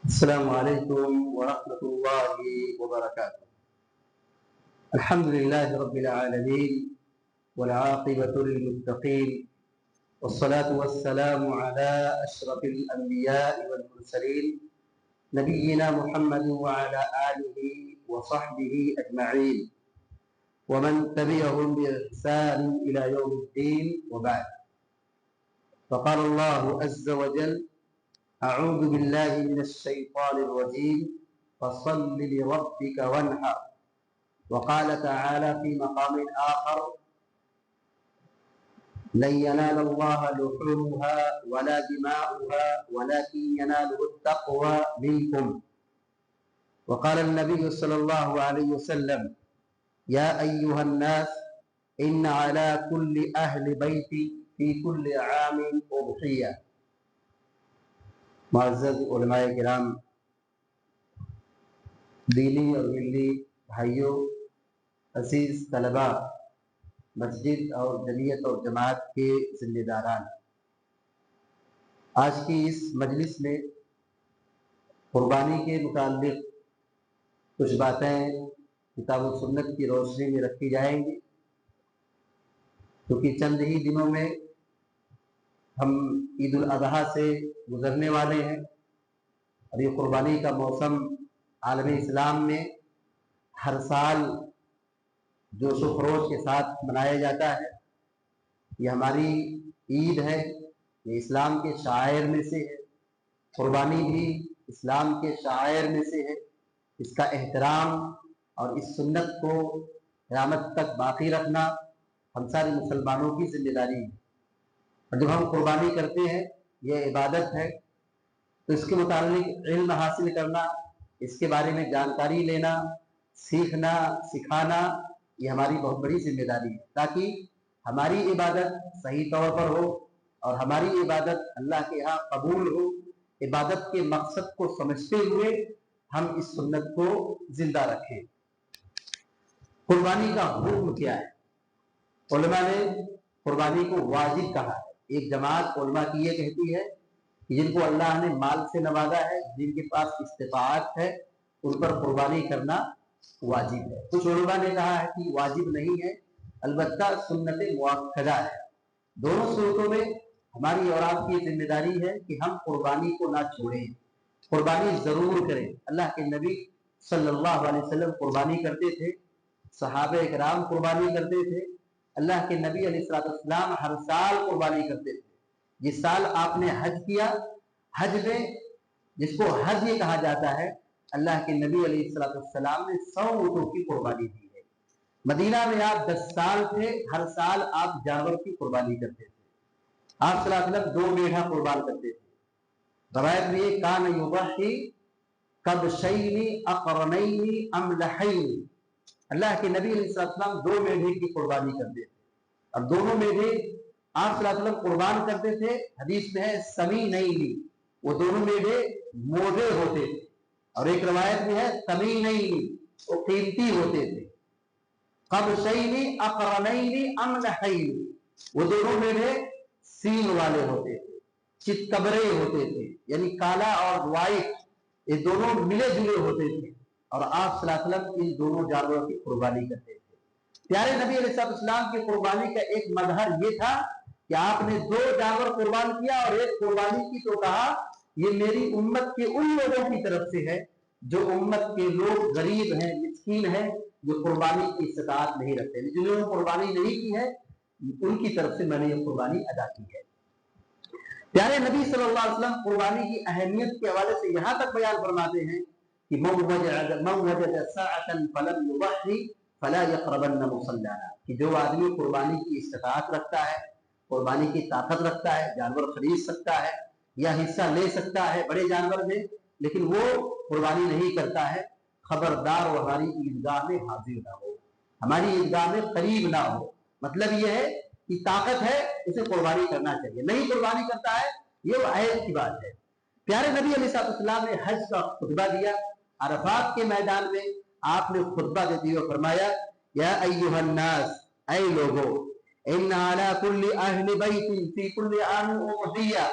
السلام عليكم ورحمة الله وبركاته. الحمد لله رب العالمين والعاقبة للمتقين والصلاة والسلام على أشرف الأنبياء والمرسلين نبينا محمد وعلى آله وصحبه أجمعين ومن تبعهم بإحسان إلى يوم الدين وبعد. فقال الله عز وجل: أعوذ بالله من الشيطان الرجيم فصل لربك وانحر. وقال تعالى في مقام آخر: لن ينال الله لحومها ولا دماؤها ولكن يناله التقوى منكم. وقال النبي صلى الله عليه وسلم: يا أيها الناس إن على كل أهل بيت في كل عام أضحية. معزز علماء کرام، دینی اور ملی بھائیوں، عزیز طلباء، مسجد اور جمعیت اور جماعت کے ذمہ داران، آج کی اس مجلس میں قربانی کے متعلق کچھ باتیں کتاب و سنت کی روشنی میں رکھی جائیں گی، کیونکہ چند ہی دنوں میں ہم عید الاضحیٰ سے گزرنے والے ہیں اور یہ قربانی کا موسم عالم اسلام میں ہر سال جوش و خروش کے ساتھ منایا جاتا ہے۔ یہ ہماری عید ہے، یہ اسلام کے شعائر میں سے ہے، قربانی بھی اسلام کے شعائر میں سے ہے۔ اس کا احترام اور اس سنت کو قیامت تک باقی رکھنا ہم سارے مسلمانوں کی ذمہ داری ہے۔ اور جب ہم قربانی کرتے ہیں، یہ عبادت ہے، تو اس کے متعلق علم حاصل کرنا، اس کے بارے میں جانکاری لینا، سیکھنا، سکھانا، یہ ہماری بہت بڑی ذمہ داری ہے، تاکہ ہماری عبادت صحیح طور پر ہو اور ہماری عبادت اللہ کے ہاں قبول ہو۔ عبادت کے مقصد کو سمجھتے ہوئے ہم اس سنت کو زندہ رکھیں۔ قربانی کا حکم کیا ہے؟ علماء نے قربانی کو واجب کہا ہے۔ ایک جماعت علماء کی یہ کہتی ہے کہ جن کو اللہ نے مال سے نوازا ہے، جن کے پاس استطاعت ہے، ان پر قربانی کرنا واجب ہے۔ کچھ علماء نے کہا ہے کہ واجب نہیں ہے، البتہ سنت مؤکدہ ہے۔ دونوں صورتوں میں ہماری اور آپ کی ذمہ داری ہے کہ ہم قربانی کو نہ چھوڑیں، قربانی ضرور کریں۔ اللہ کے نبی صلی اللہ علیہ وسلم قربانی کرتے تھے، صحابہ کرام قربانی کرتے تھے، اللہ کے نبی علیہ السلام ہر سال قربانی کرتے تھے۔ جس سال آپ نے حج کیا، حج میں جس کو حج یہ کہا جاتا ہے، اللہ کے نبی علیہ السلام نے 100 اونٹوں کی قربانی دی ہے۔ مدینہ میں آپ 10 سال تھے، ہر سال آپ جانور کی قربانی کرتے تھے۔ آپ صلی اللہ علیہ وسلم 2 میڑھا قربان کرتے تھے۔ روایت میں یہ کان یضحی کبشین اقرنین املحین، اللہ کے نبی علیہ السلام 2 میڑھے کی قربانی کرتے تھے، اور دونوں میڑھے آپ صلی اللہ علیہ وسلم قربان کرتے تھے۔ حدیث میں ہے سمینین، وہ دونوں میڑھے موزے ہوتے تھے، اور ایک روایت میں ہے سمینین، وہ قیمتی ہوتے تھے۔ قبشین اقرنین املحین، وہ دونوں میڑھے سین والے ہوتے تھے، چتکبرے ہوتے تھے، یعنی کالا اور وائٹ، یہ دونوں ملے جلے ہوتے تھے، اور آپ صلی اللہ علیہ وسلم ان دونوں جانوروں کی قربانی کرتے تھے۔ پیارے نبی علیہ السلام کی قربانی کا ایک مظہر یہ تھا کہ آپ نے 2 جانور قربان کیا، اور ایک قربانی کی تو کہا یہ میری امت کے ان لوگوں کی طرف سے ہے جو امت کے لوگ غریب ہیں، مسکین ہیں، جو قربانی کی استطاعت نہیں رکھتے، جنہوں نے قربانی نہیں کی ہے، ان کی طرف سے میں نے یہ قربانی ادا کی ہے۔ پیارے نبی صلی اللہ علیہ وسلم قربانی کی اہمیت کے حوالے سے یہاں تک بیان فرماتے ہیں کہ من وجد ساعة فلم يضحي فلا يقربن مصلانا، کہ جو آدمی قربانی کی استطاعت رکھتا ہے، قربانی کی طاقت رکھتا ہے، جانور خرید سکتا ہے یا حصہ لے سکتا ہے بڑے جانور میں، لیکن وہ قربانی نہیں کرتا ہے، خبردار وہ ہماری عیدگاہ میں حاضر نہ ہو، ہماری عیدگاہ میں قریب نہ ہو۔ مطلب یہ ہے کہ طاقت ہے، اسے قربانی کرنا چاہیے، نہیں قربانی کرتا ہے، یہ وہ عیب کی بات ہے۔ پیارے نبی علیہ السلام نے حج کا خطبہ دیا، عرفات کے میدان میں آپ نے خطبہ دیتے ہوئے فرمایا: یا ایھا الناس، اے لوگو، ان علی کل اہل بیت فی کل عام اضحیہ،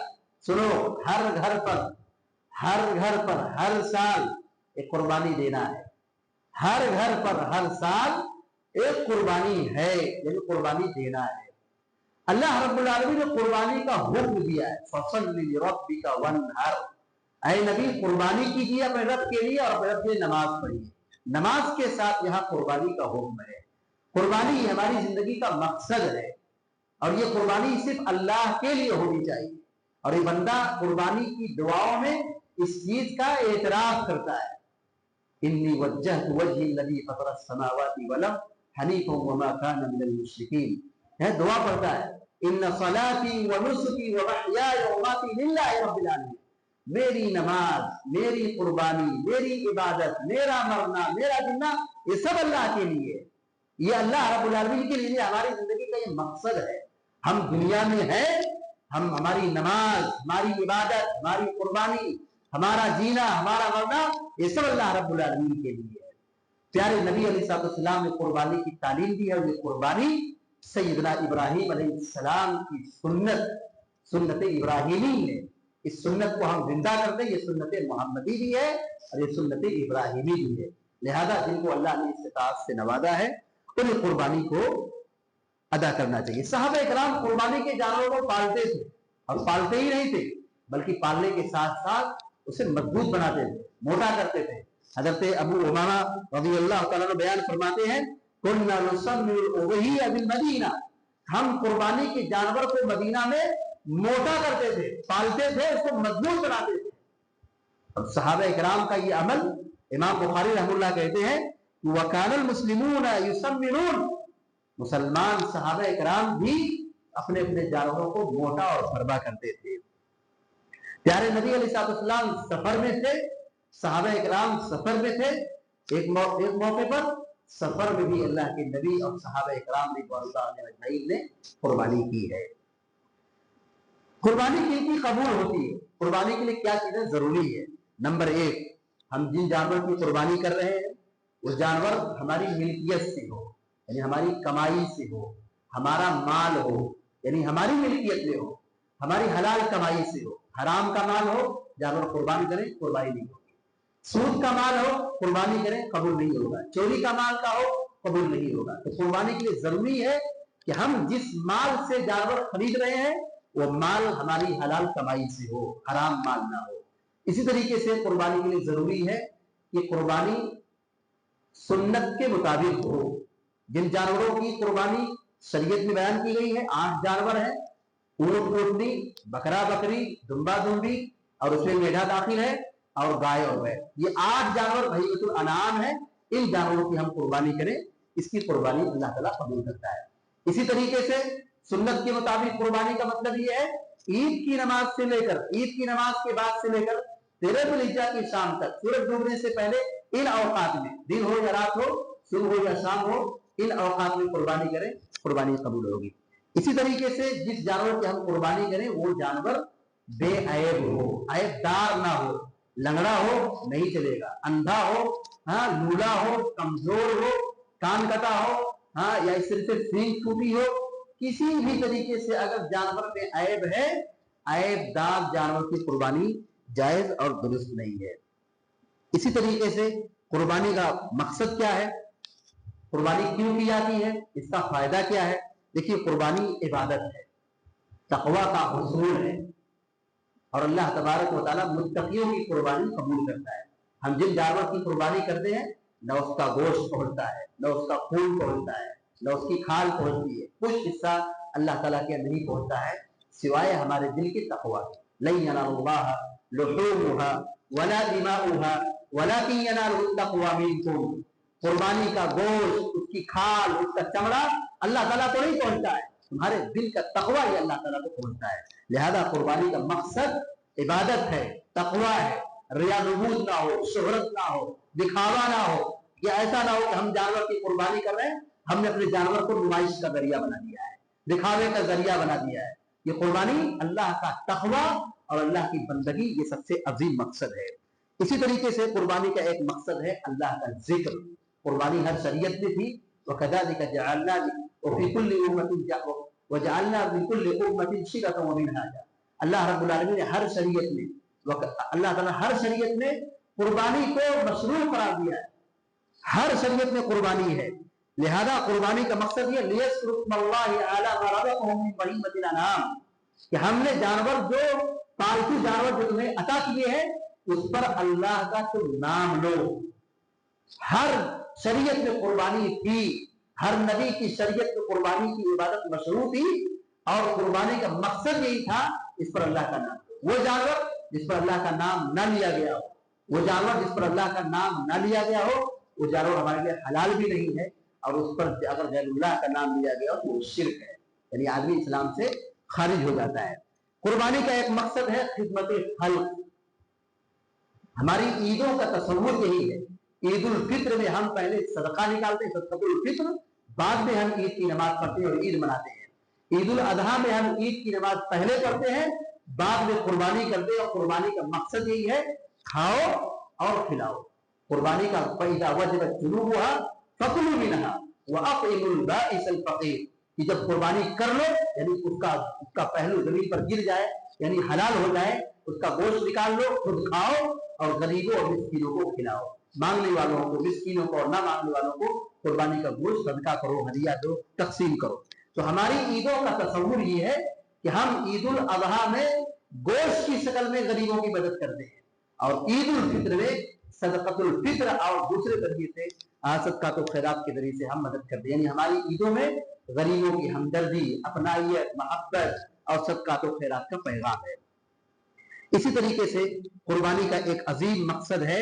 سنو، ہر گھر پر، ہر گھر پر ہر سال ایک قربانی دینا ہے، ہر گھر پر ہر سال ایک قربانی ہے، یعنی قربانی دینا ہے۔ اللہ رب العالمین نے قربانی کا حکم دیا ہے، فَصَلِّ لِرَبِّكَ وَانْحَرْ، اے نبی قربانی کیجیے اپنے رب کے لیے اور اپنے رب کے لیے نماز پڑھیے۔ نماز کے ساتھ یہاں قربانی کا حکم ہے۔ قربانی ہماری زندگی کا مقصد ہے، اور یہ قربانی صرف اللہ کے لیے ہونی چاہیے، اور یہ بندہ قربانی کی دعاؤں میں اس چیز کا اعتراف کرتا ہے، انی وجہت وجہی الذی فطر السماوات والارض حنیفا وما کان من المشرکین، ہے دعا پڑھتا ہے، ان صلاتی ونسکی ومحیای ومماتی للہ رب العالمین، میری نماز، میری قربانی، میری عبادت، میرا مرنا، میرا جینا، یہ سب اللہ کے لیے، یہ اللہ رب العالمین کے لیے ہماری زندگی کا یہ مقصد ہے۔ ہم دنیا میں ہیں، ہماری نماز، ہماری عبادت، ہماری قربانی، ہمارا جینا، ہمارا مرنا، یہ سب اللہ رب العالمین کے لیے ہے۔ پیارے نبی علیہ السلام نے قربانی کی تعلیم دی ہے، اور یہ قربانی سیدنا ابراہیم علیہ السلام کی سنت ابراہیمی ہے۔ اس سنت کو ہم زندہ کرتے ہیں، یہ سنت محمدی بھی ہے اور یہ سنت ابراہیمی بھی ہے۔ لہذا جن کو اللہ نے استطاعت سے نوازا ہے انہیں قربانی کو ادا کرنا چاہیے۔ صحابہ اکرام قربانی کے جانوروں کو پالتے تھے، اور پالتے ہی نہیں تھے بلکہ پالنے کے ساتھ ساتھ اسے مضبوط بناتے تھے، موٹا کرتے تھے۔ حضرت ابو امامہ رضی اللہ تعالیٰ عنہ بیان فرماتے ہیں، کُنَّا نُسَمِّ الْأُضْحِيَّةَ بِالْمَدِينَةِ، ہم قربانی کے جانور کو مدینہ میں موٹا کرتے تھے، پالتے تھے، اس کو مضبوط بناتے تھے۔ اور صحابہ اکرام کا یہ عمل امام بخاری رحمہ اللہ کہتے ہیں، وَكَانَ الْمُسْلِمُونَ يُسَمِّنُونَ، مسلمان صحابہ اکرام بھی اپنے اپنے جانوروں کو موٹا اور بھربا کرتے تھے۔ پیارے نبی علیہ السلام سفر میں تھے، صحابہ اکرام سفر میں تھے، ایک موقع پر سفر میں بھی اللہ کے نبی اور صحابہ اکرام نے قربانی کی ہے۔ قربانی کی قبول ہوتی ہے؟ قربانی کے لیے کیا چیزیں ضروری ہے؟ نمبر ایک، ہم جن جانور کی قربانی کر رہے ہیں وہ جانور ہماری ملکیت سے ہو، یعنی ہماری کمائی سے ہو، ہمارا مال ہو، یعنی ہماری ملکیت میں ہو، ہماری حلال کمائی سے ہو۔ حرام کا مال ہو، جانور قربانی کریں قربانی نہیں ہوگی۔ سود کا مال ہو، قربانی کریں قبول نہیں ہوگا۔ چوری کا مال کا ہو، قبول نہیں ہوگا۔ تو قربانی کے لیے ضروری ہے کہ ہم جس مال سے جانور خرید رہے ہیں وہ مال ہماری حلال کمائی سے ہو، حرام مال نہ ہو۔ اسی طریقے سے قربانی کے لیے ضروری ہے کہ قربانی سنت کے مطابق ہو۔ جن جانوروں کی قربانی شریعت میں بیان کی گئی ہے 8 جانور ہیں، اونٹ اونٹنی، بکرا بکری، دمبا دمبی، اور اس میں میڈھا داخل ہے، اور گائے اور بیل، یہ 8 جانور بہیمۃ الانعام ہیں۔ ان جانوروں کی ہم قربانی کریں، اس کی قربانی اللہ تعالیٰ قبول کرتا ہے۔ اسی طریقے سے سنت کے مطابق قربانی کا مطلب یہ ہے، عید کی نماز سے لے کر، عید کی نماز کے بعد سے لے کر 13 ذی الحجہ کی شام تک، سورج ڈوبنے سے پہلے ان اوقات میں، دن ہو یا رات ہو، صبح ہو یا شام ہو، ان اوقات میں قربانی کریں، قربانی قبول ہوگی۔ اسی طریقے سے جس جانور کی ہم قربانی کریں وہ جانور بے عیب ہو، عیب دار نہ ہو، لنگڑا ہو نہیں چلے گا، اندھا ہو، لولا ہو، کمزور ہو، کان کٹا ہو، یا اس طرح سے سینگ ٹوٹی ہو، کسی بھی طریقے سے اگر جانور میں عیب ہے، عیب دار جانور کی قربانی جائز اور درست نہیں ہے۔ اسی طریقے سے قربانی کا مقصد کیا ہے، قربانی کیوں کی جاتی ہے، اس کا فائدہ کیا ہے؟ دیکھیے، قربانی عبادت ہے، تقویٰ کا حصول ہے، اور اللہ تبارک و تعالیٰ متقیوں کی قربانی قبول کرتا ہے۔ ہم جن جانور کی قربانی کرتے ہیں نہ اس کا گوشت پہنچتا ہے، نہ اس کا خون پہنچتا ہے، نہ اس کی کھال پہنچتی ہے، کچھ حصہ اللہ تعالیٰ کے نہیں پہنچتا ہے سوائے ہمارے دل کے تقویٰ۔ لن ينال اللہ لحومها ولا دماؤها ولكن يناله التقوى منكم، قربانی کا گوشت، اس کی کھال، اس کا چمڑا اللہ تعالیٰ کو نہیں پہنچتا ہے، تمہارے دل کا تقویٰ ہی اللہ تعالیٰ کو پہنچتا ہے۔ لہذا قربانی کا مقصد عبادت ہے، تقویٰ ہے، ریا نمود نہ ہو، شہرت نہ ہو، دکھاوا نہ ہو، یا ایسا نہ ہو کہ ہم جانور کی قربانی کر رہے ہیں، ہم نے اپنے جانور کو نمائش کا ذریعہ بنا دیا ہے، دکھاوے کا ذریعہ بنا دیا ہے۔ یہ قربانی اللہ کا تقویٰ اور اللہ کی بندگی، یہ سب سے عظیم مقصد ہے۔ اسی طریقے سے قربانی کا ایک مقصد ہے اللہ کا ذکر۔ قربانی ہر شریعت میں تھی، وَكَذَلِكَ جَعَلْنَا وَفِي كُلِّ أُمَّةٍ وَجَعَلْنَا فِي كُلِّ أُمَّةٍ شِرَةً وَمِنْهَاجًا، اللہ رب العالمین نے ہر شریعت میں अल्लाह ताला हर शरीयत में कुर्बानी को मशरूअ करार दिया है, हर शरीयत में कुर्बानी है। लिहाजा कुर्बानी का मकसद ये कि हमने जानवर जो पालतू जानवर जो तुम्हें अता किए हैं उस पर अल्लाह का तुम नाम लो। हर शरीयत में कुर्बानी थी, हर नबी की शरीयत में कुर्बानी की इबादत मशरूअ थी और कुर्बानी का मकसद यही था इस पर अल्लाह का नाम। वो जानवर जिस पर अल्लाह का नाम न लिया गया हो, वो जानवर जिस पर अल्लाह का नाम न लिया गया हो, वो जानवर हमारे लिए हलाल भी नहीं है और उस पर अगर गैरुल्लाह का नाम लिया गया हो तो वो शिर्क है, यानी आदमी इस्लाम से खारिज हो जाता है। कुर्बानी का एक मकसद है खिदमत खल्क। हमारी ईदों का तस्वुर यही है। ईद उल फित्र में हम पहले सदका निकालते हैं, सदक़तुल फित्र, बाद में हम ईद की नमाज पढ़ते हैं और ईद मनाते हैं। ईद उल अजहा में हम ईद की नमाज पहले पढ़ते हैं, बाद में कुर्बानी करते हैं और कुर्बानी का मकसद यही है खाओ और खिलाओ। कुर्बानी का पैदा वजबत जुनूबुहा फकुलू मिनहा व अतइमुल बाइसल फकीर, कि जब कुर्बानी कर लो यानी उसका पहलू जमीन पर गिर जाए यानी हलाल हो जाए, उसका गोश्त निकाल लो, खुद खाओ और गरीबों और मिस्कीनों को खिलाओ। मांगने वालों को, मिस्कीनों को और ना मांगने वालों को कुर्बानी का गोश्त सदका करो, हदिया दो, तकसीम करो। तो हमारी ईदों का तस्वुर ये है कि हम ईद उल अजहा में गोश्त की शक्ल में गरीबों की मदद करते हैं और ईद उल फित्र में सदक़तुल फित्र और दूसरे तरीके से सदका खैरात के जरिए से हम मदद करते हैं। यानी हमारी ईदों में गरीबों की हमदर्दी, अपनाइयत, मोहब्बत और सदका खैरात का पैगाम है। इसी तरीके से कुर्बानी का एक अजीम मकसद है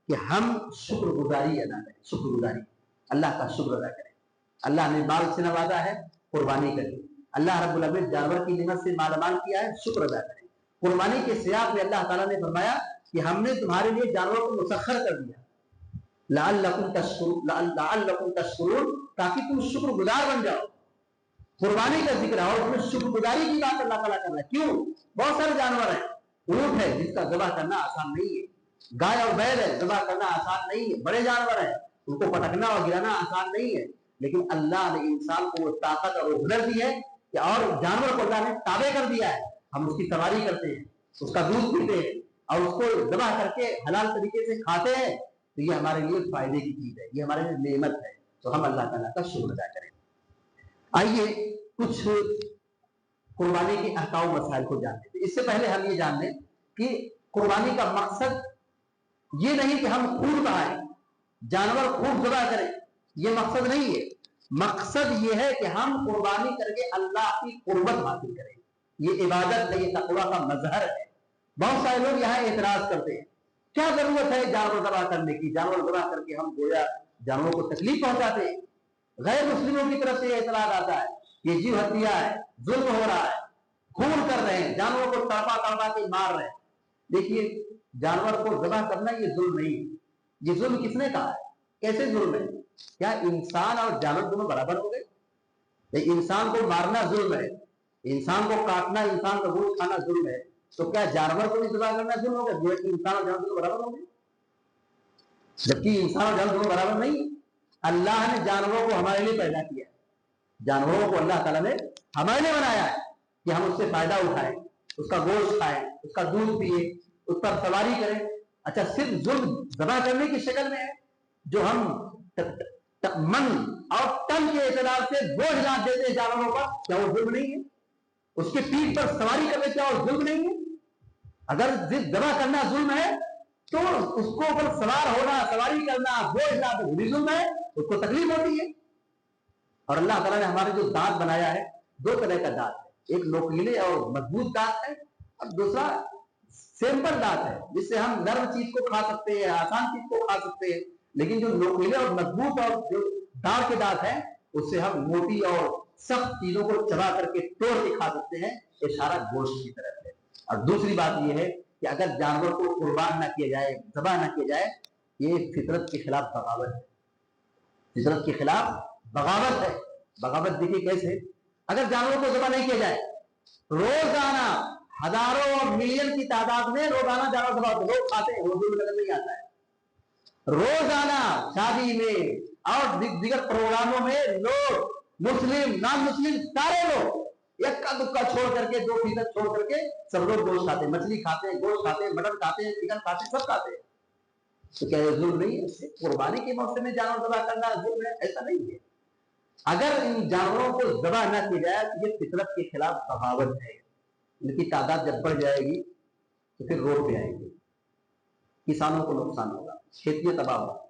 कि हम शुक्रगुजारी अदा करें, शुक्रगुजारी, अल्लाह का शुक्र अदा करें। अल्लाह ने माल से नवाजा है, कुर्बानी करें। अल्लाह रब्बुल आलमीन जानवर की निमत से मालामाल किया है, शुक्र अदा करें। कुर्बानी के सियाक में अल्लाह ताला ने फरमाया कि हमने तुम्हारे लिए जानवरों को मुसख्खर कर दिया लअल्लकुम तशकुरून, ताकि तुम शुक्रगुजार बन जाओ। कुर्बानी का जिक्र है और उसमें शुक्रगुजारी की बात अल्लाह ताला कर रहा है। क्यों? बहुत सारे जानवर हैं, ऊंट है जिसका ज़बह करना आसान नहीं है, गाय और बैल है, ज़बह करना आसान नहीं है, बड़े जानवर हैं उनको पटकना और गिराना आसान नहीं है, लेकिन अल्लाह ने इंसान को वो ताकत और हुनर दी है कि और जानवर को अल्लाह ने ताबे कर दिया है। हम उसकी सवारी करते हैं, उसका दूध पीते हैं और उसको ज़बह करके हलाल तरीके से खाते हैं, तो ये हमारे लिए फायदे की चीज है, ये हमारे लिए नेमत है। तो हम अल्लाह ताला का शुक्र अदा करें। आइए कुछ कुर्बानी के अहकाम मसाइल को जानते हैं। इससे पहले हम ये जान लें कि कुर्बानी का मकसद ये नहीं कि हम खून बहाएं, जानवर खूब ज़बह करें, ये मकसद नहीं है। मकसद ये है कि हम कुर्बानी करके अल्लाह की कुर्बत हासिल करें। ये इबादत है, ये तकवा का मजहर है। बहुत सारे लोग यहाँ एतराज करते हैं, क्या जरूरत है जानवर ज़बह करने की, जानवर ज़बह करके हम गोया जानवरों को तकलीफ पहुंचाते हैं। गैर मुस्लिमों की तरफ से एतराज आता है, ये जीव हत्या है, जुल्म हो रहा है, खून कर रहे हैं, जानवरों को तड़पा तड़पा के मार रहे हैं। देखिए, जानवर को ज़बह करना ये जुल्म नहीं है। ये जुल्म किसने कहा है? कैसे जुल्म है? क्या इंसान और जानवर दोनों बराबर हो गए? इंसान को मारना जुल्म है, इंसान को काटना, इंसान का गोश्त खाना जुल्म है, तो क्या जानवर को भी ज़बह करना जुल्म हो गया? इंसान और जानवर दोनों बराबर हो गए, जबकि इंसान और जानवर दोनों बराबर नहीं। अल्लाह ने जानवरों को हमारे लिए पैदा किया है, जानवरों को अल्लाह ताला ने हमारे लिए बनाया है कि हम उससे फायदा उठाएं, उसका गोश्त खाएं, उसका दूध पिए, उस पर सवारी करें। अच्छा, सिर्फ जुल्म ज़बह करने की शक्ल में है, जो हम मन और तन के एतबार से बोझ लाद देते हैं जानवरों पर, क्या वो जुल्म नहीं है? उसके पीठ पर सवारी करने, क्या वो जुल्म नहीं है? अगर ज़बह करना जुल्म है तो उसको ऊपर सवार होना, सवारी करना, बोझ लाद भी जुल्म है, उसको तकलीफ होती है। और अल्लाह ताला ने हमारे जो दांत बनाया है, दो तरह का दांत है, एक नोकीले और मजबूत दांत है और दूसरा सिंपल दांत है, जिससे हम नर्म चीज को खा सकते हैं, आसान चीज को खा सकते हैं। लेकिन जो नोकीले और मजबूत और जो दांत के दांत है, उससे हम मोटी और सख्त चीजों को चबा करके तोड़ के खा सकते हैं। इशारा गोश्त की तरफ है। और दूसरी बात यह है कि अगर जानवर को कुर्बान ना किया जाए, ज़बह ना किया जाए, ये फितरत के खिलाफ बगावत है, फितरत के खिलाफ बगावत है। बगावत देखिए कैसे? अगर जानवरों को ज़बह नहीं किया जाए, रोजाना हजारों और मिलियन की तादाद में रोजाना जानवर ज़बह होते, लोग खाते हैं, उर्दू में नजर नहीं आता है। रोजाना शादी में और दिगर प्रोग्रामों में लोग, मुस्लिम नॉन मुस्लिम सारे लोग इक्का दुक्का छोड़ करके 2% छोड़ करके सब लोग गोश्त खाते हैं, मछली खाते हैं, गोश्त खाते हैं, मटन खाते हैं, चिकन खाते हैं, सब खाते हैं। तो क्या ये जुल्म नहीं है? कुर्बानी के मौसम में जानवर ज़बह करना जुल्म है? ऐसा नहीं है। अगर इन जानवरों को ज़बह न की जाए तो ये फितरत के खिलाफ बगावत है। इनकी तादाद जब बढ़ जाएगी तो फिर रोड पे आएंगे, किसानों को नुकसान होगा, खेतियां तबाह होगी,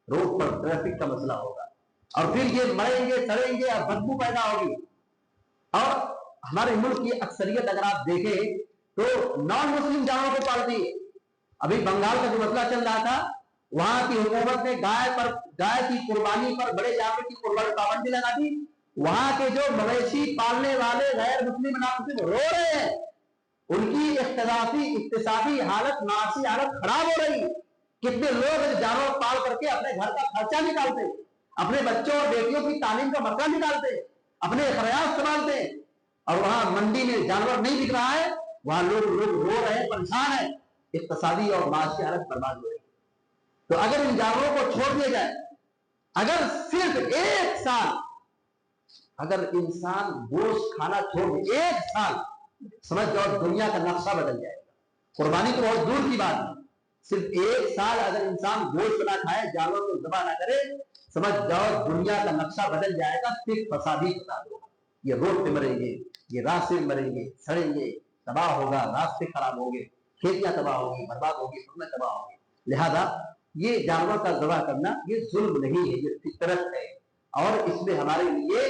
रोड पर ट्रैफिक का मसला होगा, और फिर ये मरेंगे, सड़ेंगे और बदबू पैदा होगी। और हमारे मुल्क की अक्सरियत अगर आप देखें तो नॉन मुस्लिम जानवरों को पालती है। अभी बंगाल का जो मसला चल रहा था, वहां की हुकूमत ने गाय की कुर्बानी पर, बड़े जानवर की कुर्बानी पाबंदी लगा दी। वहां के जो मवेशी पालने वाले गैर मुस्लिम नामुस्लिम रो रहे हैं, उनकी इक्तिसादी हालत, माशी हालत खराब हो रही। कितने लोग जानवर पाल करके अपने घर का खर्चा निकालते, अपने बच्चों और बेटियों की तालीम का मसला निकालते, अपने खर्चात संभालते, और वहां मंडी में जानवर नहीं बिक रहा है, वहां लोग रो रहे हैं, परेशान है, इक्तिसादी और माशी हालत बर्बाद हो रही। तो अगर इन जानवरों को छोड़ दिया जाए, अगर सिर्फ एक साल अगर इंसान गोश्त खाना छोड़ दे, एक साल, समझ जाओ दुनिया का नक्शा बदल जाएगा। कुर्बानी तो बहुत दूर की बात है, सिर्फ एक साल अगर इंसान गोश्त ना खाए, जानवर को ज़बह ना करे, समझ जाओ दुनिया का नक्शा बदल जाएगा। सिर्फ फसादी फसाद होगा, ये रोड पे मरेंगे, ये रास्ते में मरेंगे, सड़ेंगे, तबाह होगा, रास्ते खराब होंगे, खेतियां तबाह होगी, बर्बाद होगी, फसलें तबाह होगी। लिहाजा ये जानवर का ज़बह करना ये जुल्म नहीं है, ये फितरत है, और इसमें हमारे लिए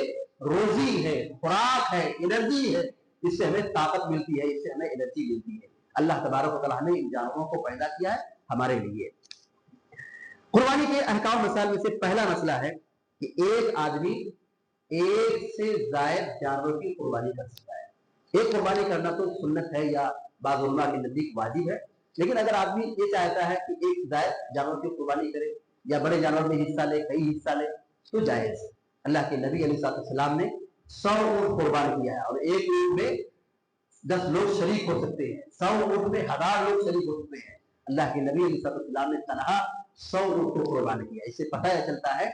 रोजी है, खुराक है, एनर्जी है, इससे हमें ताकत मिलती है, इससे हमें एनर्जी मिलती है। अल्लाह तबारक व तआला ने इन जानवरों को पैदा किया है हमारे लिए। कुर्बानी के अहकाम मसाइल में से पहला मसला है कि एक आदमी एक से ज्यादा जानवर की कुर्बानी कर सकता है। एक कुर्बानी करना तो सुन्नत है या बाज़ उलमा के नजदीक वाजिब है, लेकिन अगर आदमी ये चाहता है कि एक से ज्यादा जानवर की कुर्बानी करे या बड़े जानवर में हिस्सा ले, कई हिस्सा ले, तो जायज है। अल्लाह के नबी अलैहिस्सलाम ने 100 ऊँट कुर्बान किया है, और एक ऊँट में 10 लोग शरीक हो सकते हैं, 100 ऊँट में 1000 लोग शरीक हो सकते हैं। अल्लाह के नबी अलैहिस्सलाम ने तनहा 100 ऊँट को कुर्बान किया। इससे पता चलता है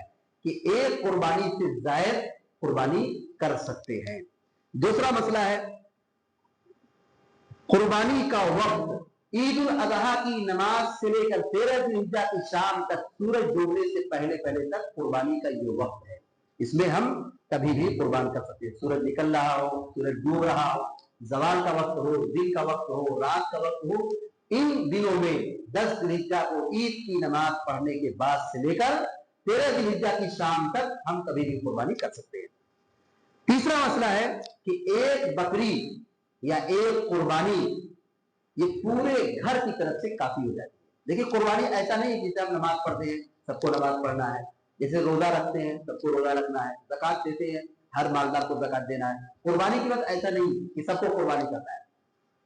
कि एक कुर्बानी से ज्यादा कुर्बानी कर सकते हैं। दूसरा मसला है कुर्बानी का वक्त। ईद उल अजहा की नमाज से लेकर 13 ज़िलहिज्जा की शाम तक सूरज डूबने से पहले पहले तक कुर्बानी का ये वक्त है। इसमें हम कभी भी कुर्बान कर सकते हैं। सूरज निकल रहा हो, सूरज डूब रहा हो, जवाल का वक्त हो, दिन का वक्त हो, रात का वक्त हो, इन दिनों में 10 ज़िलहिज्जा को ईद की नमाज पढ़ने के बाद से लेकर 13 ज़िलहिज्जा की शाम तक हम कभी भी कुर्बानी कर सकते हैं। तीसरा मसला है कि एक बकरी या एक कुर्बानी ये पूरे घर की तरफ से काफी हो जाती है। देखिए कुर्बानी ऐसा नहीं जैसे हम नमाज पढ़ते हैं सबको नमाज पढ़ना है, जैसे रोजा रखते हैं सबको रोजा रखना है, ज़कात देते हैं हर मालदार को ज़कात देना है। कुर्बानी की बात ऐसा नहीं कि सबको कुर्बानी करना है।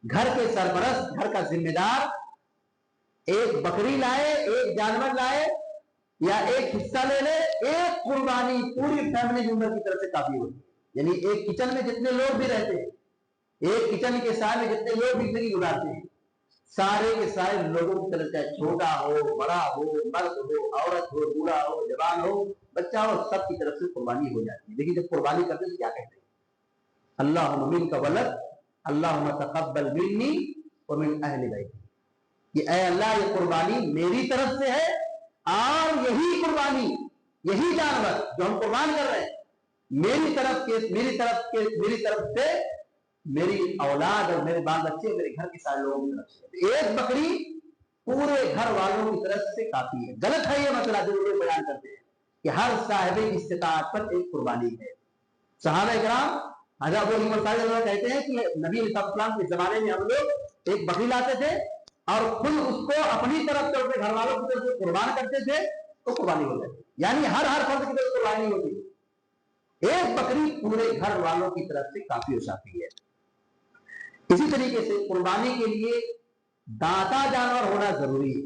घर के सरपरस्त, घर का जिम्मेदार एक बकरी लाए, एक जानवर लाए या एक हिस्सा ले ले, एक कुर्बानी पूरी फैमिली मेंबर की तरफ से काफी होती है। यानी एक किचन में जितने लोग भी रहते हैं, एक किचन के साथ में जितने लोग जिंदगी गुजारते हैं, सारे के सारे लोगों की तरफ से, छोटा हो, बड़ा हो, मर्द हो, औरत हो, बूढ़ा हो, जवान हो, बच्चा हो, सब की तरफ से कुर्बानी हो जाती है। लेकिन जब कुर्बानी करते हैं तो क्या कहते हैं? अल्लाहुम्मा मिनका वलद, अल्लाहुम्मा तक़ब्बल मिन्नी व मिन अहली बैती, कि ऐ अल्लाह ये कुर्बानी मेरी तरफ से है, और यही कुर्बानी, यही जानवर जो हम कुर्बान कर रहे हैं मेरी तरफ से मेरी औलाद और मेरे बाल बच्चे, मेरे घर के सारे लोगों की तरफ से। एक बकरी पूरे घर वालों की तरफ से काफी है। गलत है ये मसला जो लोग बयान करते हैं कि हर साहिब इस्तिताअत पर एक कुर्बानी है। सहाबा इकराम हज़रत अबू हनीफा कहते हैं कि नबी अलैहिस्सलाम के जमाने में हम लोग एक बकरी लाते थे और खुद उसको अपनी तरफ से, अपने घर वालों की तरफ से कुर्बान करते थे, तो कुर्बानी हो जाती। यानी हर फर्द की तरफ कुर्बानी होती, एक बकरी पूरे घर वालों की तरफ से काफी हो जाती है। इसी तरीके से कुर्बानी के लिए दांता जानवर होना जरूरी है।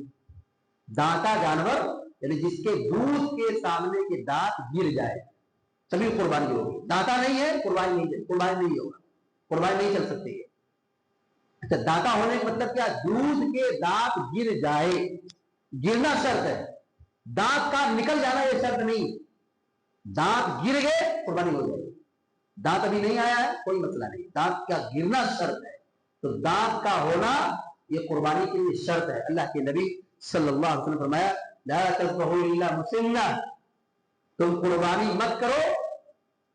दांता जानवर यानी जिसके दूध के सामने के दांत गिर जाए तभी कुर्बानी होगी। दांता नहीं है कुर्बानी नहीं होगा, कुर्बानी नहीं चल सकती है। अच्छा, दांता होने का मतलब क्या? दूध के दांत गिर जाए, गिरना शर्त है, दांत का निकल जाना ये शर्त नहीं। दांत गिर गए कुर्बानी हो जाएगी। दांत अभी नहीं आया है, कोई मसला नहीं, दांत का गिरना शर्त है, तो दांत का होना ये कुर्बानी के लिए शर्त है। अल्लाह के नबी सल्लल्लाहु अलैहि वसल्लम ने फरमाया, ला तज़बहू इल्ला मुसिन्ना, तुम कुर्बानी मत करो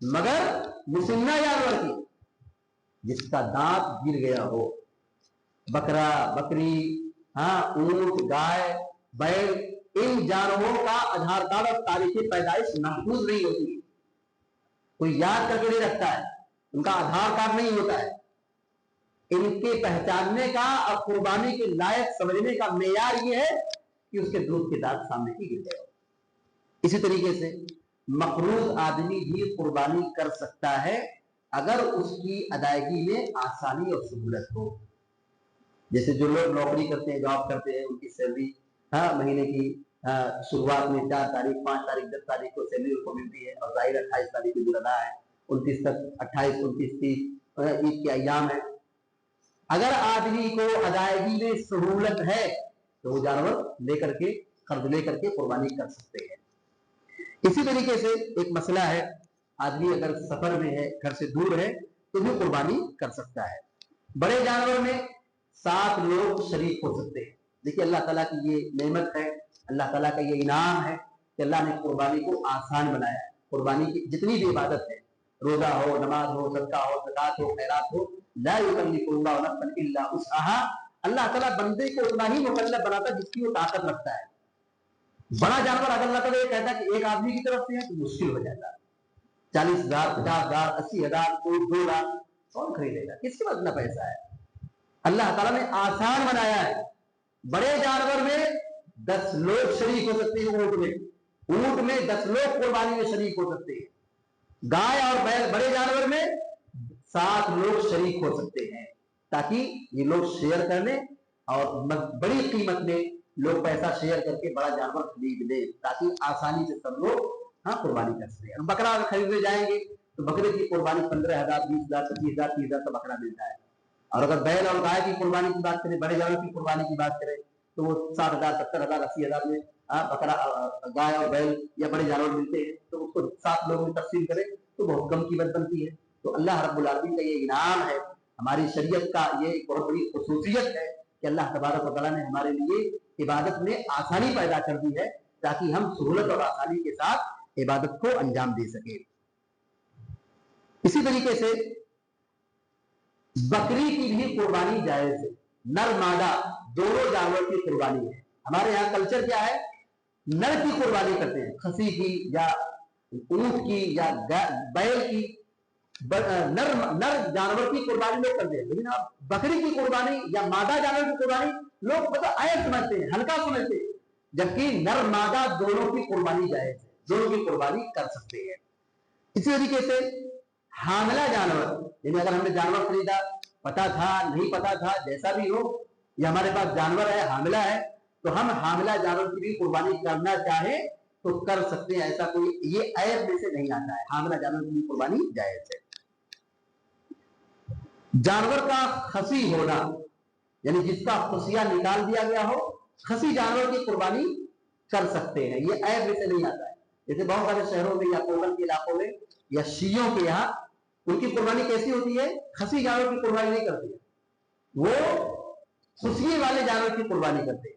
मगर मुसिन्ना जानवर की, जिसका दांत गिर गया हो। बकरा, बकरी, हाँ, ऊंट, गाय, बैल, इन जानवरों का आधार कार्ड और तारीख पैदाइश महफूज नहीं होती, कोई याद करके नहीं रखता है, उनका आधार कार्ड नहीं होता है। इनके पहचानने का और कुर्बानी के लायक समझने का मेयार ये है कि उसके दूध के दांत सामने ही गिर गए। इसी तरीके से मकरूज आदमी भी कुर्बानी कर सकता है अगर उसकी अदायगी में आसानी और सहूलत हो। जैसे जो लोग नौकरी करते हैं, जॉब करते हैं, उनकी सैलरी महीने की शुरुआत में 4 तारीख, 5 तारीख, 10 तारीख को सैलरी उनको मिलती है, और जाहिर 28 तारीख को जो अदा है 29 तक, 28, 29, 30 ईद के अयाम है। अगर आदमी को अदायगी में सहूलत है तो वो जानवर लेकर के, कर्ज लेकर के कुर्बानी कर सकते हैं। इसी तरीके से एक मसला है, आदमी अगर सफर में है, घर से दूर है, तो भी कुर्बानी कर सकता है। बड़े जानवर में 7 लोग शरीक हो सकते हैं। देखिए अल्लाह ताला की ये नेमत है, अल्लाह ताला का ये इनाम है कि अल्लाह ने कुर्बानी को आसान बनाया है। कुर्बानी की जितनी भी इबादत है, रोजा हो, नमाज हो, सदका हो, ज़कात हो, खैरात हो, ला युकल्लिफुल्लाहु नफ्सन इल्ला वुसअहा, अल्लाह ताला बंदे को उतना ही मुकल्लफ बनाता है जिसकी वो ताकत रखता है। बड़ा जानवर अगर अल्लाह ताला ये कहता है कि एक आदमी की तरफ से है तो मुश्किल हो जाता है। 40,000, 50,000, 80,000, 2 लाख कौन खरीदेगा, किसके पास इतना पैसा है? अल्लाह ताला ने आसान बनाया है। बड़े जानवर में 10 लोग शरीक हो सकते हैं, ऊंट में 10 लोग कुर्बानी में शरीक हो सकते हैं। गाय और बैल, बड़े जानवर में 7 लोग शरीक हो सकते हैं, ताकि ये लोग शेयर करने और बड़ी कीमत में लोग पैसा शेयर करके बड़ा जानवर खरीद ले, ताकि आसानी से सब लोग कुर्बानी कर सके। बकरा अगर खरीदने जाएंगे तो बकरे की कुर्बानी 15,000, 20,000, 25,000, 30,000 का बकरा मिलता है। और अगर बैल और गाय की कुर्बानी की बात करें, बड़े जानवर की कुर्बानी की बात करें, तो वो 60,000, 70,000, 80,000 में बकरा, गाय और बैल या बड़े जानवर मिलते हैं। तो उसको 7 लोगों में तकसीम करें तो बहुत कम कीमत बनती है। तो अल्लाह रब्बुल आलमीन का ये इनाम है, हमारी शरीयत का ये एक बहुत बड़ी खुसूसियत है कि अल्लाह तबारक व तआला ने हमारे लिए इबादत में आसानी पैदा कर दी है, ताकि हम सहूलत और आसानी के साथ इबादत को अंजाम दे सके। इसी तरीके से बकरी की भी कुर्बानी जायज है। नर मादा दोनों जानवर की कुर्बानी है। हमारे यहाँ कल्चर क्या है, नर की कुर्बानी करते हैं, खसी की या ऊंट की या बैल की, नर जानवर की कुर्बानी लोग करते हैं। लेकिन अब बकरी की कुर्बानी या मादा जानवर की कुर्बानी लोग मतलब आयत समझते हैं, हल्का समझते हैं, जबकि नर मादा दोनों की कुर्बानी जायज है, दोनों की कुर्बानी कर सकते हैं। इसी तरीके से हामिला जानवर, यानी अगर हमने जानवर खरीदा, पता था नहीं पता था, जैसा भी हो, ये हमारे पास जानवर है, हामिला है, तो हम हामिला जानवर की भी कुर्बानी करना चाहे तो कर सकते हैं। ऐसा कोई ये ऐब में से नहीं आता है, हामिला जानवर की भी कुर्बानी जायज है। जानवर का खसी होना, यानी जिसका खुसिया निकाल दिया गया हो, खसी जानवर की कुर्बानी कर सकते हैं, ये ऐब में से नहीं आता है। जैसे बहुत सारे शहरों में या कोकल के इलाकों में या शियों के यहाँ उनकी कुर्बानी कैसी होती है, खसी जानवर की कुर्बानी नहीं करती है, वो खुशिये वाले जानवर की कुर्बानी करते हैं,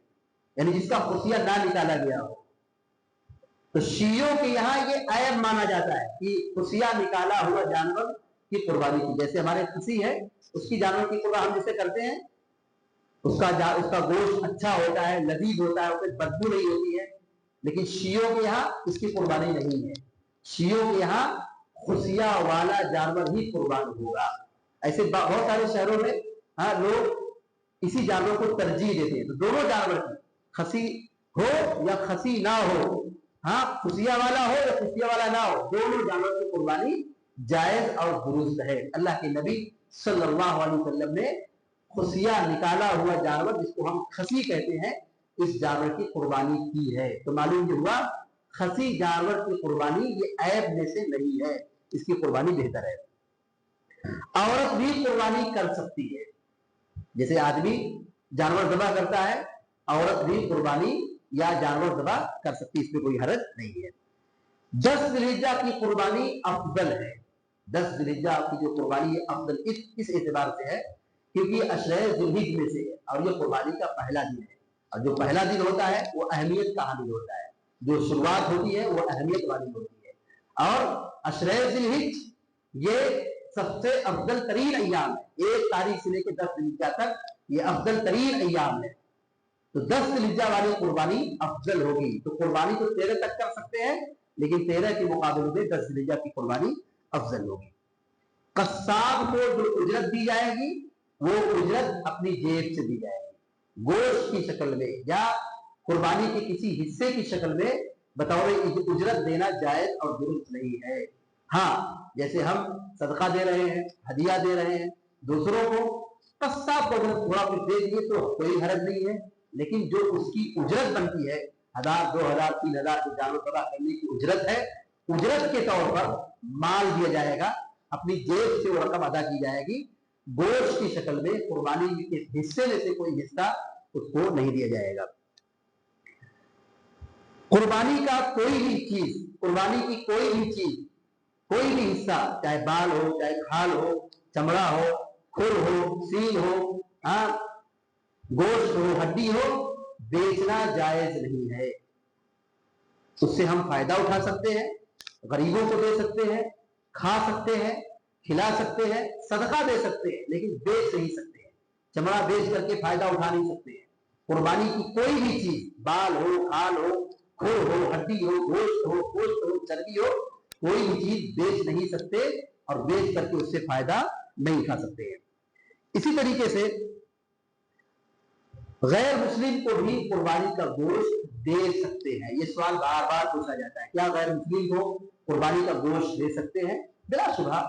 यानी जिसका खुशिया ना निकाला गया हो। तो शियों के यहाँ ये ऐब माना जाता है कि खुशिया निकाला हुआ जानवर की कुर्बानी की। जैसे हमारे खसी है, उसकी जानवर की कुर्बानी हम जिसे करते हैं, उसका गोश्त अच्छा होता है, लजीज होता है, उसमें बदबू नहीं होती है। लेकिन शियों के यहाँ इसकी कुर्बानी नहीं है, शियों के यहाँ खुशिया वाला जानवर ही कुर्बान होगा। ऐसे बहुत सारे शहरों में लोग इसी जानवर को तरजीह देते हैं। तो दोनों जानवर की, खसी हो या खसी ना हो, खुशिया वाला हो या खुशिया वाला ना हो, दोनों जानवर की कुर्बानी जायज और दुरुस्त है। अल्लाह के नबी सल्लल्लाहु अलैहि वसल्लम ने खुशिया निकाला हुआ जानवर, जिसको हम खसी कहते हैं, इस जानवर की कुर्बानी की है। तो मालूम ये हुआ खसी जानवर की कुर्बानी ये ऐब में से नहीं है, इसकी कुर्बानी बेहतर है। औरत भी कुर्बानी कर सकती है, जैसे आदमी जानवर ज़बह करता है, औरत भी कुर्बानी या जानवर ज़बह कर सकती है, इसमें कोई हरज नहीं है। 10 ज़िलहिज्जा की कुर्बानी अफजल है। 10 ज़िलहिज्जा की जो कुर्बानी है अफजल इस एतबार से है क्योंकि अशरे ज़ुल्हिज में से है और ये कुर्बानी का पहला दिन है। और जो पहला दिन होता है वो अहमियत का हामिल होता है, जो शुरुआत होती है वो अहमियत वाली होती है। और अशरे ज़िलहिज ये सबसे अफजल तरीन अय्याम है, 1 तारीख से लेकर 10 ज़िलहिज्जा तक ये अफजल तरीन अय्याम है। तो 10 ज़िलहिज्जा वाली कुर्बानी अफजल होगी। तो कुर्बानी तो 13 तक कर सकते हैं, लेकिन 13 के मुकाबले में 10 ज़िलहिज्जा की कुर्बानी अफजल होगी। कस्साब को जो उजरत दी जाएगी वो उजरत अपनी जेब से दी जाएगी, गोश्त की शक्ल में या कुर्बानी के किसी हिस्से की शक्ल में बतौर उजरत देना जायज और दुरुस्त नहीं है। हाँ, जैसे हम सदका दे रहे हैं, हदिया दे रहे हैं दूसरों को, कस्साब को अगर थोड़ा कुछ दे दिए तो कोई हरज नहीं है, लेकिन जो उसकी उजरत बनती है 1000, 2000, 3000 की जानो तबाह करने की उजरत है, उजरत के तौर पर माल दिया जाएगा, अपनी जेब से वो रकम अदा की जाएगी, गोश्त की शक्ल में कुर्बानी के हिस्से में से कोई हिस्सा उसको नहीं दिया जाएगा। कुर्बानी का कोई भी चीज, कुर्बानी की कोई भी चीज, कोई भी हिस्सा, चाहे बाल हो, चाहे खाल हो, चमड़ा हो, खुर हो, सील हो, गोश्त हो, हड्डी हो, बेचना जायज नहीं है। उससे हम फायदा उठा सकते हैं, गरीबों को दे सकते हैं, खा सकते हैं, खिला सकते हैं, सदका दे सकते हैं, लेकिन बेच नहीं सकते हैं। चमड़ा बेच करके फायदा उठा नहीं सकते हैं। कुर्बानी की कोई भी चीज, बाल हो, खाल हो, खुर हो, हड्डी हो, गोश्त हो, चर्बी हो, कोई भी चीज बेच नहीं सकते और बेच करके उससे फायदा नहीं उठा सकते हैं। इसी तरीके से गैर मुस्लिम को भी कुर्बानी का गोश्त दे सकते हैं। ये सवाल बार बार पूछा जाता है, क्या गैर मुस्लिम को कुर्बानी का गोश्त दे सकते हैं? बिलाशुबा,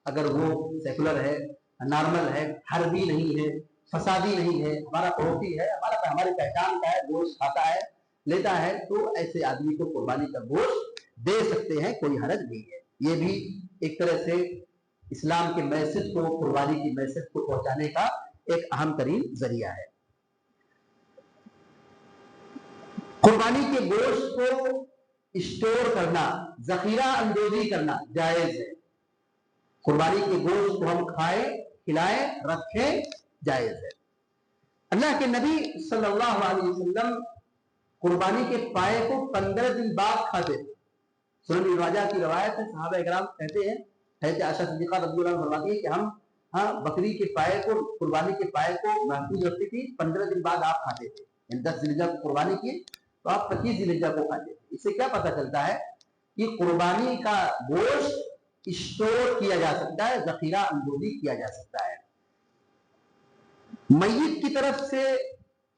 अगर वो सेकुलर है, नॉर्मल है, हरबी नहीं है, फसादी नहीं है, हमारा पड़ोसी है, हमारी पहचान का है, गोश्त खाता है, लेता है, तो ऐसे आदमी को कुर्बानी का गोश्त दे सकते हैं, कोई हरज नहीं है। ये भी एक तरह से इस्लाम के मैसेज को, कुर्बानी की मैसेज को पहुंचाने का एक अहम तरीन जरिया है। कुर्बानी के गोश्त को स्टोर करना, जखीरा अंदोजी करना जायज है। कुर्बानी के गोश्त को हम खाएं, खिलाएं, रखें, जायज है। अल्लाह के नबी सल्लल्लाहु अलैहि वसल्लम कुर्बानी के पाए को 15 दिन बाद खाते थे। सुनन इब्न माजा की रवायत है, सहाबा इकराम कहते हैं, हज़रत आयशा सिद्दीक़ा रज़ियल्लाहु अन्हा फरमाती है कि हम बकरी के पाए को, कुर्बानी के पाए को महफूज रखती थी, 15 दिन बाद आप खाते थे। 10 ज़िलहिज्जा को कुर्बानी की तो आप 25 ज़िलहिज्जा को खाते थे। इससे क्या पता चलता है कि कुर्बानी का गोश्त स्टोर किया जा सकता है, जखीरा अंदोजी किया जा सकता है। मय्यत की तरफ से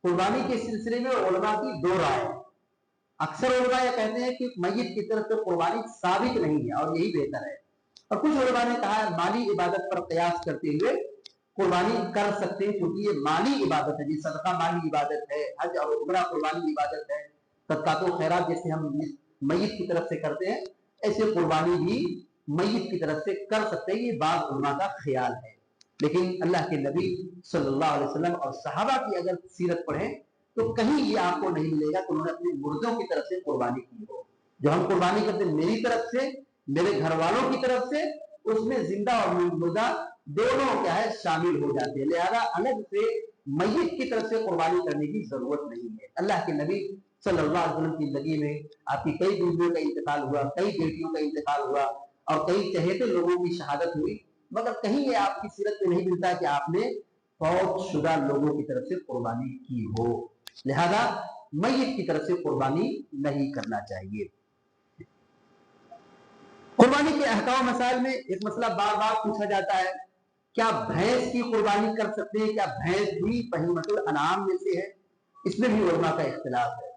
कुर्बानी के सिलसिले में उलमा की 2 राय है। अक्सर उलमा ये कहते हैं कि मय्यत की तरफ से कुर्बानी साबित नहीं है और यही बेहतर है, और कुछ उलमा ने कहा है माली इबादत पर कयास करते हुए कुर्बानी कर सकते हैं, क्योंकि ये माली इबादत है, जैसे सदका माली इबादत है, हज और उम्रा कुर्बानी इबादत है, सदकातो खैरात जैसे हम मय्यत की तरफ से करते हैं, ऐसे कुर्बानी भी मय्यत की तरफ से कर सकते हैं। ये बात उलमा का ख्याल है, लेकिन अल्लाह के नबी सल्लल्लाहु अलैहि वसल्लम और सहाबा की अगर सीरत पढ़ें तो कहीं ये आपको नहीं मिलेगा कि उन्होंने अपने मुर्दों की तरफ से कुर्बानी की हो। जो हम कुर्बानी करते हैं मेरी तरफ से, मेरे घर वालों की तरफ से, उसमें जिंदा और मुर्दा दोनों क्या है शामिल हो जाते हैं। लिहाजा अलग से मय्यत की तरफ से कुर्बानी करने की जरूरत नहीं है। अल्लाह के नबी सल्लल्लाहु अलैहि वसल्लम की जिंदगी में आपकी कई बीवियों का इंतकाल हुआ, कई बेटियों का इंतकाल हुआ और कई चहेते लोगों की शहादत हुई, मगर कहीं ये आपकी सीरत में नहीं मिलता कि आपने फौत शुदा लोगों की तरफ से कुर्बानी की हो। लिहाजा मय्यत की तरफ से कुर्बानी नहीं करना चाहिए। कुर्बानी के अहकाम मसाइल में एक मसला बार बार पूछा जाता है, क्या भैंस की कुर्बानी कर सकते हैं? क्या भैंस भी बहीमतुल अनाम में से है? इसमें भी उलमा का इख्तिलाफ है।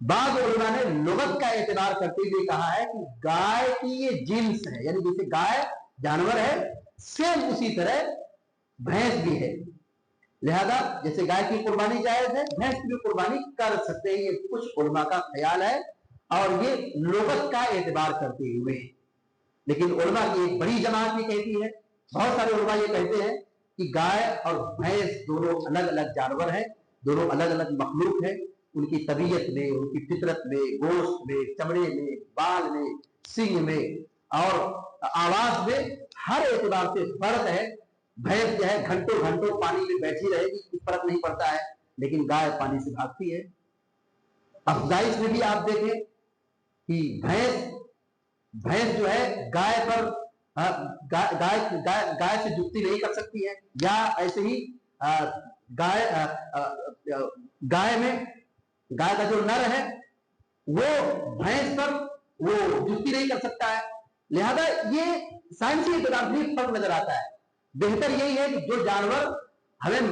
बाद उलमा ने लुगत का एतबार करते हुए कहा है कि गाय की ये जिन्स है, यानी जैसे गाय जानवर है, सेम उसी तरह भैंस भी है। लिहाजा जैसे गाय की कुर्बानी जायज है, भैंस की भी कुर्बानी कर सकते हैं। ये कुछ उलमा का ख्याल है और ये लुगत का एतबार करते हुए। लेकिन उलमा की एक बड़ी जमात ये कहती है, बहुत सारे उलमा ये कहते हैं कि गाय और भैंस दोनों अलग अलग जानवर हैं, दोनों अलग अलग मखलूक है। उनकी तबीयत में, उनकी फितरत में, गोश्त में, चमड़े में, बाल में, सींग में और आवाज में हर एतबार से फर्क है। भैंस जो है घंटों घंटों पानी में बैठी रहेगी, कुछ फर्क नहीं पड़ता है, लेकिन गाय पानी से भागती है। अफजाइश में भी आप देखें कि भैंस जो है गाय पर गाय से जुत्ती नहीं कर सकती है, या ऐसे ही गाय का जो नर है वो भैंस पर वो जुत्ती नहीं कर सकता है। लिहाजा ये साइंसी एतबार से फर्क नजर आता है। बेहतर यही है कि जो जानवर हमें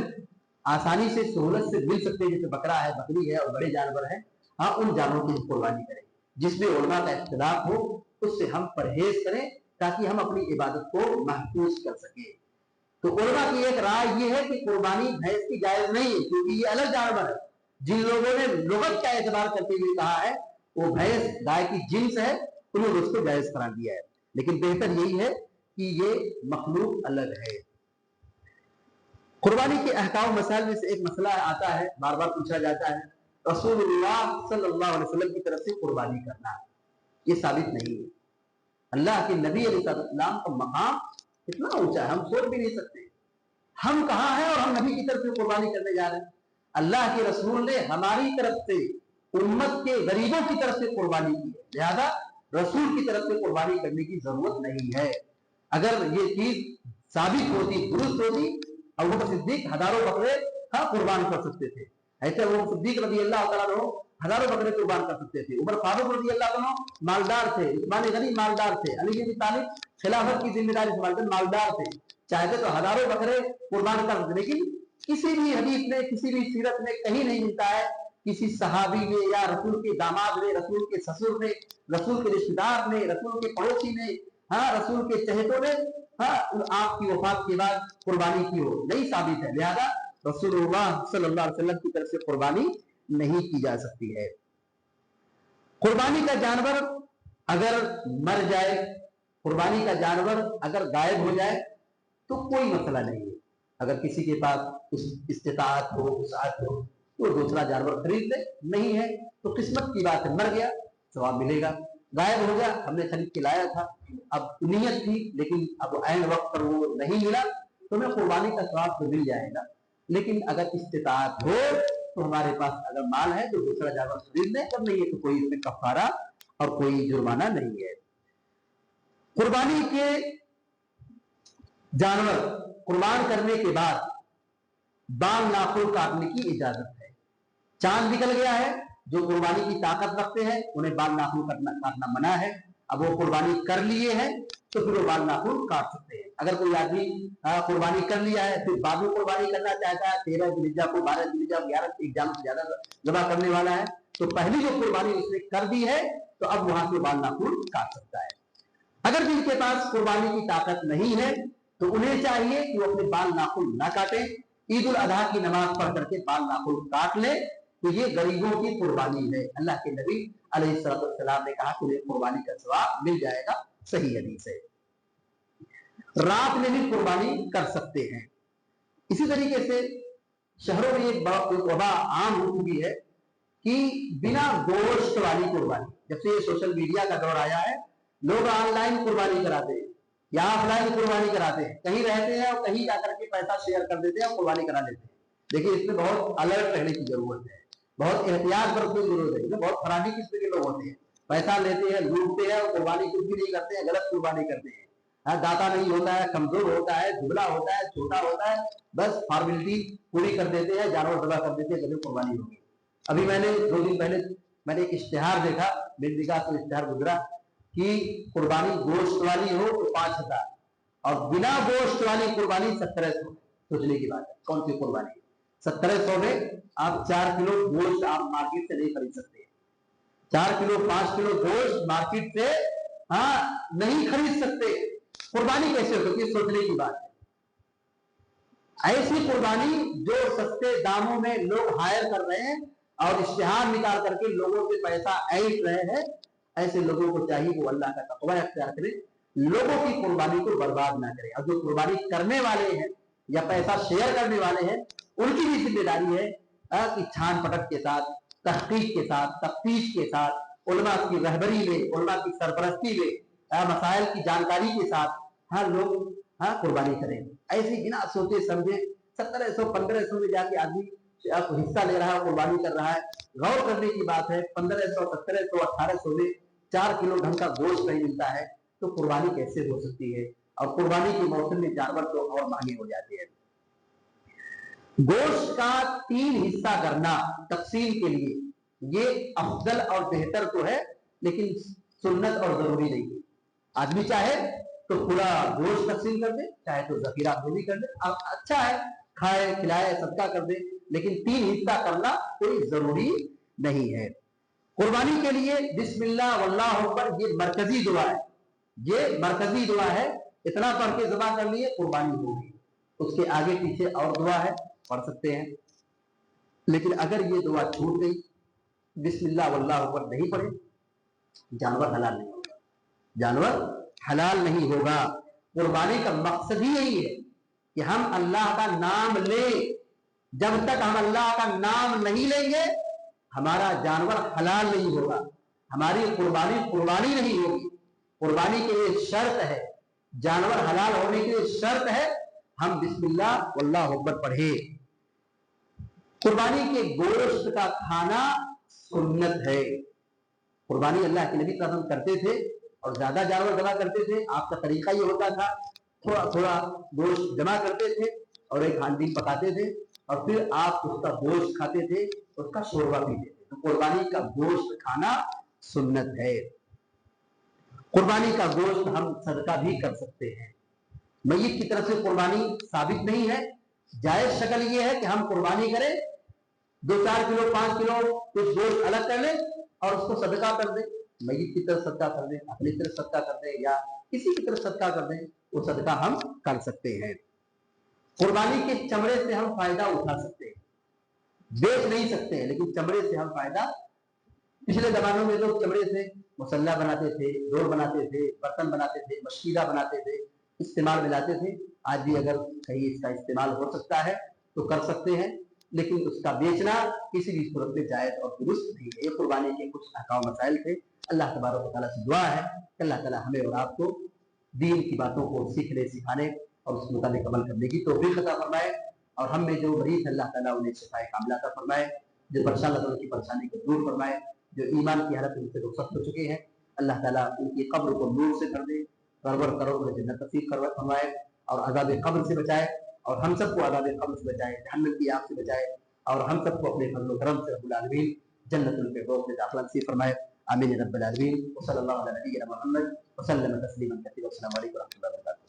आसानी से सहूलत से मिल सकते हैं, जैसे बकरा है, बकरी है और बड़े जानवर हैं, हाँ उन जानवरों की कुर्बानी करें। जिसमें उलमा का इख्तिलाफ हो उससे हम परहेज करें ताकि हम अपनी इबादत को महफूज कर सके। तो उलमा की एक राय ये है कि कुर्बानी भैंस की जायज नहीं है, क्योंकि ये अलग जानवर है। जिन लोगों ने लुगत का एतबार करते हुए कहा है वो भैंस गाय की जिन्स है, उन्होंने उसको जायज करार दिया है। लेकिन बेहतर यही है कि ये मखलूक अलग है। कुर्बानी के अहकाम मसाइल में से एक मसला आता है, बार बार पूछा जाता है, रसूलुल्लाह सल्लल्लाहु अलैहि वसल्लम की तरफ से कुर्बानी करना, ये साबित नहीं है। अल्लाह के नबी अलैहिस्सलाम का मकाम कितना ऊंचा है, हम सोच भी नहीं सकते। हम कहाँ हैं और हम नबी की तरफ से कुर्बानी करने जा रहे हैं। अल्लाह के रसूल ने हमारी तरफ से, उम्मत के गरीबों की तरफ से कुर्बानी की है, लिहाजा रसूल की तरफ से कुर्बानी करने की जरूरत नहीं है। अगर ये चीज साबित होती, दुरुस्त होती, अबू बकर सिद्दीक हजारों बकरे कुर्बान कर सकते थे। ऐसे अबू बकर सिद्दीक रज़ी अल्लाह तआला अन्हु हजारों बकरे कुर्बान कर सकते थे। उमर फारूक रज़ी अल्लाह अन्हु मालदार थे, उस्मान गनी मालदार थे, अली बिन तालिब खिलाफत की जिम्मेदारी संभालते मालदार थे, चाहते तो हजारों बकरे कुर्बान कर सकते। लेकिन किसी भी हदीस में, किसी भी सीरत में कहीं नहीं मिलता है किसी सहाबी ने या रसूल के दामाद ने, रसूल के ससुर ने, रसूल के रिश्तेदार ने, रसूल के पड़ोसी ने, रसूल के चहेतों ने आपकी वफात के बाद कुर्बानी की हो, नहीं साबित है। लिहाजा रसूलुल्लाह सल्लल्लाहु अलैहि वसल्लम की तरफ से कुर्बानी नहीं की जा सकती है। कुर्बानी का जानवर अगर मर जाए, कुर्बानी का जानवर अगर गायब हो जाए तो कोई मसला नहीं है। अगर किसी के पास उस इस्तिताअत हो, वसाअत हो, तो दूसरा जानवर खरीद ले, नहीं है तो किस्मत की बात है, मर गया सवाब मिलेगा। गायब हो गया, हमने खरीद के लाया था, अब नीयत थी लेकिन अब ऐन वक्त पर वो नहीं मिला, तो हमें कुर्बानी का सवाब तो मिल जाएगा। लेकिन अगर इस्तिताअत हो तो हमारे पास अगर माल है तो दूसरा जानवर खरीद ले, अगर नहीं है तो कोई इसमें कफारा और कोई जुर्माना नहीं है। कुर्बानी के जानवर कुर्बान करने के बाद बाल नाखून काटने की इजाजत है। चांद निकल गया है, जो कुर्बानी की ताकत रखते हैं उन्हें बाल नाखून काटना मना है। अब वो कुर्बानी कर लिए हैं तो फिर वो बाल नाखून काट सकते हैं। अगर कोई आदमी कुर्बानी कर लिया है फिर बाद में कुर्बानी करना चाहता है, 13 जिल्हिज्जा को 12 जिल्हिज्जा 11 एक जान से ज्यादा जमा करने वाला है, तो पहली जो कुर्बानी उसने कर दी है तो अब वहां से बाल नाखून काट सकता है। अगर जिनके पास कुर्बानी की ताकत नहीं है तो उन्हें चाहिए कि वो अपने बाल नाखून ना काटे, ईद उल अजहा की नमाज पढ़ करके बाल नाखून काट ले, तो ये गरीबों की कुर्बानी है। अल्लाह के नबी अलैहिस्सलाम ने कहा कि उन्हें कुर्बानी का सवाब मिल जाएगा, सही हदीस है। रात में भी कुर्बानी कर सकते हैं। इसी तरीके से शहरों में एक वबा आम हो चुकी है कि बिना गोश्त वाली कुर्बानी, जब से ये सोशल मीडिया का दौर आया है, लोग ऑनलाइन कुर्बानी कराते हैं या ऑफलाइन कुर्बानी कराते हैं, कहीं रहते हैं और कहीं जाकर के पैसा शेयर कर देते हैं और कुर्बानी करा लेते हैं। देखिए इसमें बहुत अलर्ट रहने की जरूरत है, बहुत एहतियात बरतने की जरूरत है। इसमें बहुत खराबी किस्म के लोग होते हैं, पैसा लेते हैं, लूटते हैं और कुर्बानी कुछ भी नहीं करते हैं, गलत कुर्बानी करते हैं। दाता नहीं होता है, कमजोर होता है, दुबला होता है, छोटा होता है, बस फॉर्मेलिटी पूरी कर देते हैं, जानवर दबा कर देते हैं, जब कुर्बानी होगी। अभी मैंने 2 दिन पहले मैंने एक इश्तिहार देखा, मेरी निगाह से इश्तिहार गुजरा कि कुर्बानी गोश्त वाली हो तो 5000 और बिना गोश्त वाली कुर्बानी 1700। सोचने की बात है, कौन सी कुर्बानी? 1700 में आप 4 किलो गोश्त आप मार्केट से नहीं खरीद सकते। 4 किलो 5 किलो गोश्त मार्केट से नहीं खरीद सकते। कुर्बानी कैसे हो सकती है? सोचने की बात है। ऐसी कुर्बानी जो सस्ते दामों में लोग हायर कर रहे हैं और इश्तिहार निकाल करके लोगों से पैसा ऐंठ रहे हैं, ऐसे लोगों को चाहिए वो अल्लाह का तक़वा अख्तियार करें, लोगों की कुर्बानी को बर्बाद ना करें। और जो कुर्बानी करने वाले हैं या पैसा शेयर करने वाले हैं, उनकी भी जिम्मेदारी है कि छान पटक के साथ, तहकीक के साथ, तफ्तीश के साथ, उलमा की रहबरी में, उलमा की सरपरस्ती में मसाइल की जानकारी के साथ हर लोग कुर्बानी करें। ऐसे बिना सोचे समझे 1700 1500 में जाके आदमी हिस्सा ले रहा है, कुर्बानी कर रहा है। गौर करने की बात है, 1500 1700 1800 में 4 किलो ढंग का गोश्त नहीं मिलता है, तो कुर्बानी कैसे हो सकती है? और कुर्बानी के मौसम में जानवर तो और महंगे हो जाते हैं। गोश्त का 3 हिस्सा करना तकसीम के लिए ये अफजल और बेहतर तो है, लेकिन सुन्नत और जरूरी नहीं है। आदमी चाहे तो पूरा गोश्त तकसीम कर दे, चाहे तो जखीरा भी कर दे, अच्छा है, खाए खिलाए सदका कर दे, लेकिन 3 हिस्सा करना कोई जरूरी नहीं है। कुर्बानी के लिए बिस्मिल्लाह वल्लाहु अकबर ये मरकजी दुआ है, ये मरकजी दुआ है। इतना पढ़ के जमा कर लिए, कुर्बानी हो गई। उसके आगे पीछे और दुआ है, पढ़ सकते हैं। लेकिन अगर ये दुआ छूट गई, बिस्मिल्लाह वल्लाहु अकबर नहीं पढ़े, जानवर हलाल नहीं होगा, जानवर हलाल नहीं होगा। कुर्बानी का मकसद ही यही है कि हम अल्लाह का नाम लें। जब तक हम अल्लाह का नाम नहीं लेंगे, हमारा जानवर हलाल नहीं होगा, हमारी कुर्बानी नहीं होगी। कुर्बानी के लिए शर्त है, जानवर हलाल होने के लिए शर्त है हम बिस्मिल्लाह वल्लाहु अकबर पढ़े। कुर्बानी के गोश्त का खाना सुन्नत है। कुर्बानी अल्लाह के नबी पसंद करते थे और ज्यादा जानवर जमा करते थे। आपका तरीका ये होता था, थोड़ा थोड़ा गोश्त जमा करते थे और एक हांडी पकाते थे और फिर आप उसका गोश्त खाते थे, उसका शोरबा पीते थे। तो कुर्बानी का गोश्त खाना सुन्नत है। कुर्बानी का गोश्त हम सदका भी कर सकते हैं। मय्यत की तरफ से कुर्बानी साबित नहीं है। जायज शक्ल ये है कि हम कुर्बानी करें, 2-4 किलो 5 किलो कुछ गोश्त अलग कर लें और उसको सदका कर दें। मय्यत की तरफ सदका कर दें, अपनी तरफ सदका कर दें या किसी की तरफ सदका कर दें, वो सदका हम कर सकते हैं। कुर्बानी के चमड़े से हम फायदा उठा सकते हैं, बेच नहीं सकते हैं, लेकिन चमड़े से हम फायदा। पिछले जमानों में लोग चमड़े से मुसल्ला बनाते थे, डोर बनाते थे, बर्तन बनाते थे, मशीदा बनाते थे, इस्तेमाल में लाते थे। आज भी अगर कहीं इसका इस्तेमाल हो सकता है तो कर सकते हैं, लेकिन उसका बेचना किसी भी सूरत में जायज और दुरुस्त नहीं है। ये कुर्बानी के कुछ अहकाम मसाइल थे। अल्लाह तबारक व तआला से दुआ है कि अल्लाह ताला हमें और आपको दीन की बातों को सीखने सिखाने और उसके मुताबिक अमल करने की तौफीक अता फरमाए, और हम में जो मरीज अल्लाह ताला उन्हें शिफाए कामिला अता फरमाए, जो परेशान लोगों की परेशानी को दूर फरमाए, जो ईमान की हालत उनसे रुखसत हो चुके हैं, अल्लाह ताला उनकी कब्र को नूर से भर दे, गड़बड़ करो उन्हें जन्नत नसीब फरमाए और अज़ाब कब्र से बचाए, और हम सबको अज़ाब कब्र से बचाए, जहन्नम की आग से बचाए, और हम सबको अपने फज़ल व करम से रब्बुल आलमीन जन्नतुल फिरदौस में दाखिला नसीब फरमाए। आमीन या रब्बल आलमीन। व सल्लल्लाहु अला नबिय्यिना मुहम्मद व सल्लम तस्लीमन कसीरा। अस्सलामु अलैकुम व रहमतुल्लाहि व बरकातुहू।